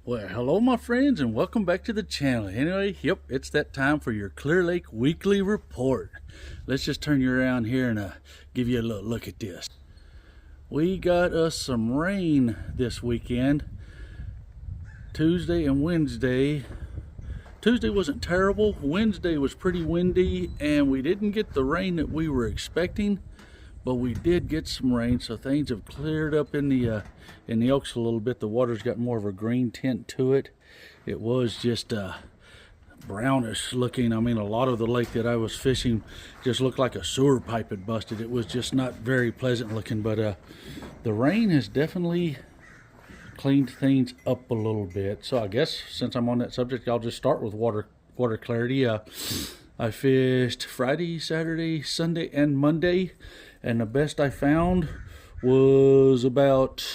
Well, hello, my friends, and welcome back to the channel. Anyway, yep, it's that time for your Clear Lake Weekly Report. Let's just turn you around here and give you a little look at this. We got us some rain this weekend, Tuesday and Wednesday. Tuesday wasn't terrible. Wednesday was pretty windy, and we didn't get the rain that we were expecting, but we did get some rain, so things have cleared up in the Elks a little bit. The water's got more of a green tint to it. It was just brownish looking. I mean, a lot of the lake that I was fishing just looked like a sewer pipe had busted. It was just not very pleasant looking, but the rain has definitely cleaned things up a little bit. So I guess since I'm on that subject, I'll just start with water clarity. I fished Friday, Saturday, Sunday, and Monday, and the best I found was about,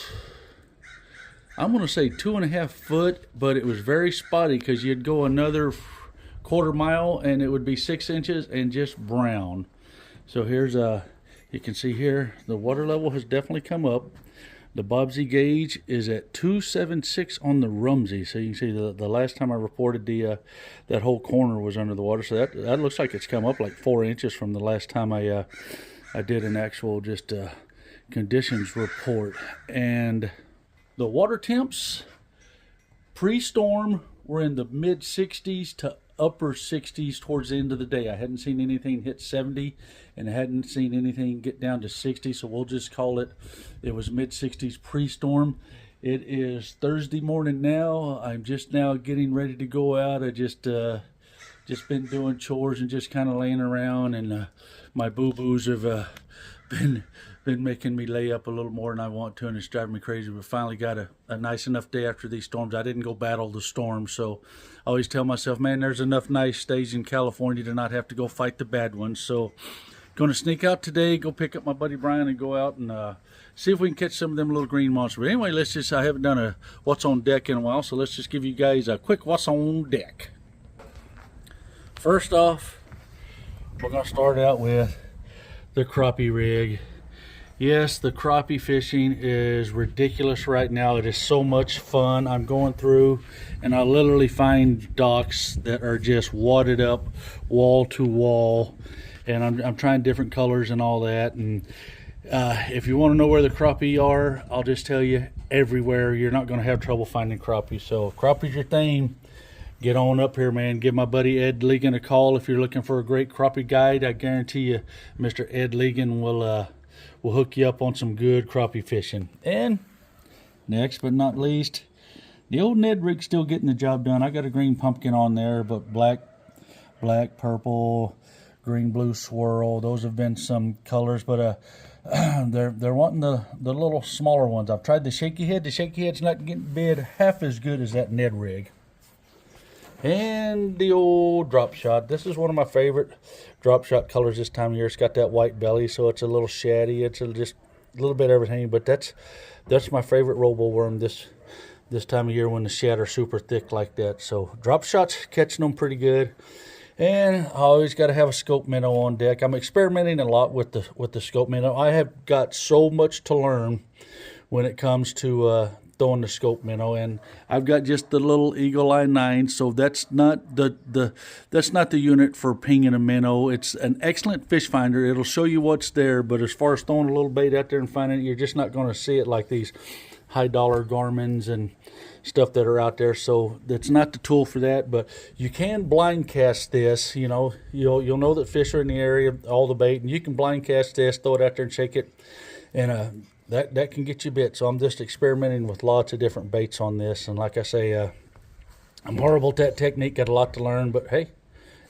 I'm going to say 2.5 foot, but it was very spotty because you'd go another quarter mile and it would be 6 inches and just brown. So here's you can see here the water level has definitely come up. The Bobsey gauge is at 276 on the Rumsey. So you can see the last time I reported that whole corner was under the water. So that looks like it's come up like 4 inches from the last time I did an actual just conditions report. And the water temps pre-storm were in the mid 60s to upper 60s towards the end of the day. I hadn't seen anything hit 70 and I hadn't seen anything get down to 60, so we'll just call it was mid 60s pre-storm. It is Thursday morning now. I'm just now getting ready to go out. I just been doing chores and just kind of laying around, and my boo-boos have been making me lay up a little more than I want to, and it's driving me crazy. We finally got a nice enough day after these storms. I didn't go battle the storm, so I always tell myself, man, there's enough nice days in California to not have to go fight the bad ones. So going to sneak out today, go pick up my buddy Brian and go out and see if we can catch some of them little green monsters. But anyway, I haven't done a what's on deck in a while, so let's just give you guys a quick what's on deck. First off, we're going to start out with the crappie rig. Yes, the crappie fishing is ridiculous right now. It is so much fun. I'm going through and I literally find docks that are just wadded up wall to wall, and I'm trying different colors and all that. And if you want to know where the crappie are, I'll just tell you, everywhere. You're not going to have trouble finding crappie. So if crappie's your thing, get on up here, man. Give my buddy Ed Legan a call if you're looking for a great crappie guide. I guarantee you Mr. Ed Legan will hook you up on some good crappie fishing. And next but not least, the old Ned rig's still getting the job done. I got a green pumpkin on there, but black, purple, green, blue swirl. Those have been some colors, but they're wanting the little smaller ones. I've tried the shaky head. The shaky head's not getting bid half as good as that Ned rig. And the old drop shot. This is one of my favorite drop shot colors this time of year. It's got that white belly, so it's a little shaddy. It's just a little bit of everything, but that's my favorite robo worm this time of year when the shad are super thick like that. So drop shots, catching them pretty good. And I always got to have a scope minnow on deck. I'm experimenting a lot with the scope minnow. I have got so much to learn when it comes to throwing the scope minnow, and I've got just the little Eagle Eye 9, so that's not the unit for pinging a minnow. It's an excellent fish finder. It'll show you what's there, but as far as throwing a little bait out there and finding it, you're just not going to see it like these high dollar Garmins and stuff that are out there. So that's not the tool for that, but you can blind cast this. You know, you'll know that fish are in the area, all the bait, and you can blind cast this, throw it out there and shake it, and that can get you bit. So I'm just experimenting with lots of different baits on this. And like I say, I'm horrible at that technique, got a lot to learn, but hey,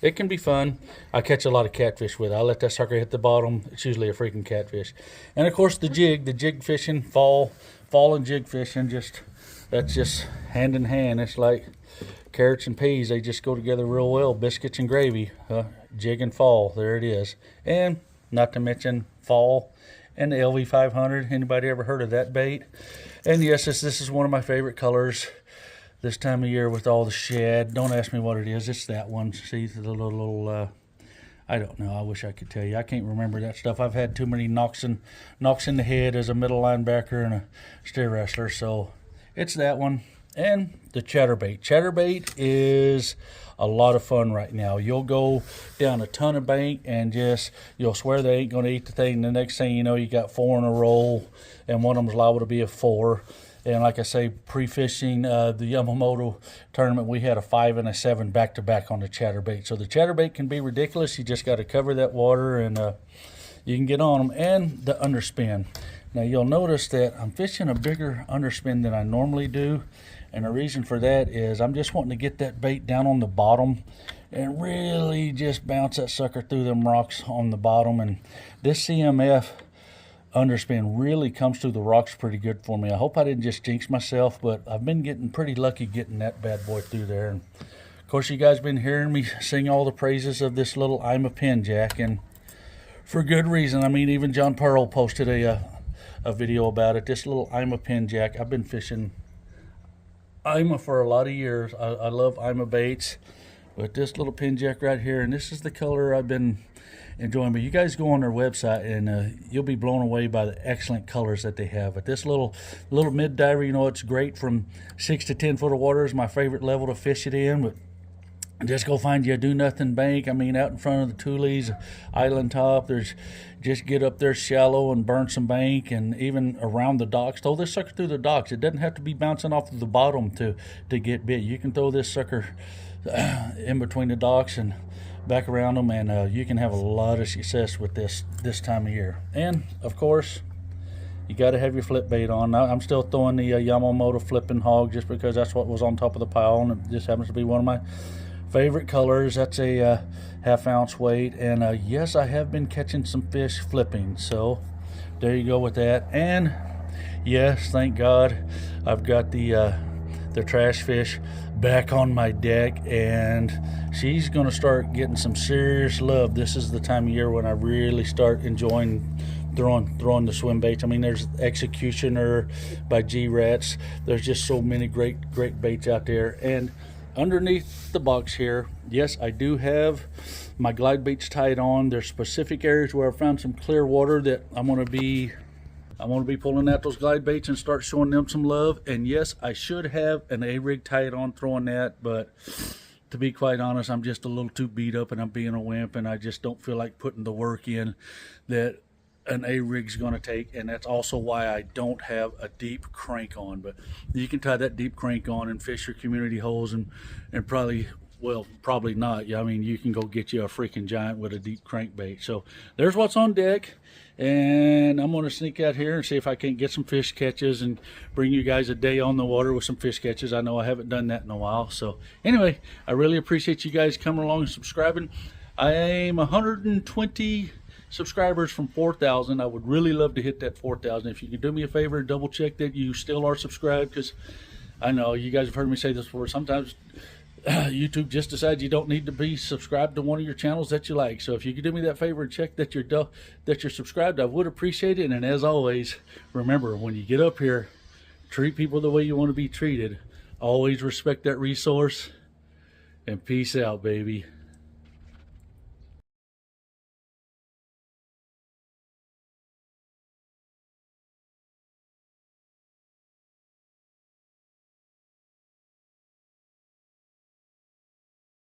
it can be fun. I catch a lot of catfish with it. I let that sucker hit the bottom. It's usually a freaking catfish. And of course the jig fishing, fall and jig fishing, that's just hand in hand. It's like carrots and peas. They just go together real well. Biscuits and gravy, jig and fall, there it is. And not to mention fall and the LV500. Anybody ever heard of that bait? And yes, this is one of my favorite colors this time of year with all the shad. Don't ask me what it is. It's that one. See the little I don't know. I wish I could tell you. I can't remember that stuff. I've had too many knocks in the head as a middle linebacker and a steer wrestler. So it's that one. And the chatterbait. Chatterbait is a lot of fun right now. You'll go down a ton of bank and you'll swear they ain't going to eat the thing. The next thing you know, you got 4 in a row, and one of them's liable to be a 4. And like I say, pre-fishing the Yamamoto tournament, we had a 5 and a 7 back-to-back on the chatterbait. So the chatterbait can be ridiculous. You just got to cover that water, and you can get on them. And the underspin. Now you'll notice that I'm fishing a bigger underspin than I normally do. And the reason for that is I'm just wanting to get that bait down on the bottom and really just bounce that sucker through them rocks on the bottom. And this CMF underspin really comes through the rocks pretty good for me. I hope I didn't just jinx myself, but I've been getting pretty lucky getting that bad boy through there. And of course, you guys been hearing me sing all the praises of this little Ima Pen Jack, and for good reason. I mean, even John Pearl posted a video about it. This little Ima Pen Jack, I've been fishing Ima for a lot of years. I love Ima baits, but this little Pen Jack right here, and this is the color I've been enjoying. But you guys go on their website and you'll be blown away by the excellent colors that they have. But this little mid diver, you know, it's great from 6 to 10 foot of water is my favorite level to fish it in. But just go find you a do nothing bank. I mean, out in front of the Tules Island Top, just get up there shallow and burn some bank, and even around the docks, throw this sucker through the docks. It doesn't have to be bouncing off of the bottom to get bit. You can throw this sucker in between the docks and back around them, and you can have a lot of success with this time of year. And of course, you got to have your flip bait on. I'm still throwing the Yamamoto flipping hog just because that's what was on top of the pile, and it just happens to be one of my favorite colors. That's a half-ounce weight, and yes, I have been catching some fish flipping, so there you go with that. And yes, thank God, I've got the trash fish back on my deck, and she's gonna start getting some serious love. This is the time of year when I really start enjoying throwing the swim baits. I mean, there's Executioner by G-Rats. There's just so many great baits out there. And underneath the box here, yes, I do have my glide baits tied on. There's specific areas where I found some clear water that I'm going to be pulling out those glide baits and start showing them some love. And yes, I should have an A-rig tied on throwing that, but to be quite honest, I'm just a little too beat up and I'm being a wimp, and I just don't feel like putting the work in that an A-rig's going to take. And that's also why I don't have a deep crank on. But you can tie that deep crank on and fish your community holes, and probably, well, probably not. I mean, you can go get you a freaking giant with a deep crankbait. So there's what's on deck, and I'm going to sneak out here and see if I can't get some fish catches and bring you guys a day on the water with some fish catches. I know I haven't done that in a while. So anyway, I really appreciate you guys coming along and subscribing. I am 120 subscribers from 4,000. I would really love to hit that 4,000. If you could do me a favor and double check that you still are subscribed, because I know you guys have heard me say this before. Sometimes YouTube just decides you don't need to be subscribed to one of your channels that you like. So if you could do me that favor and check that you're subscribed, I would appreciate it. And as always, remember, when you get up here, treat people the way you want to be treated. Always respect that resource, and peace out, baby.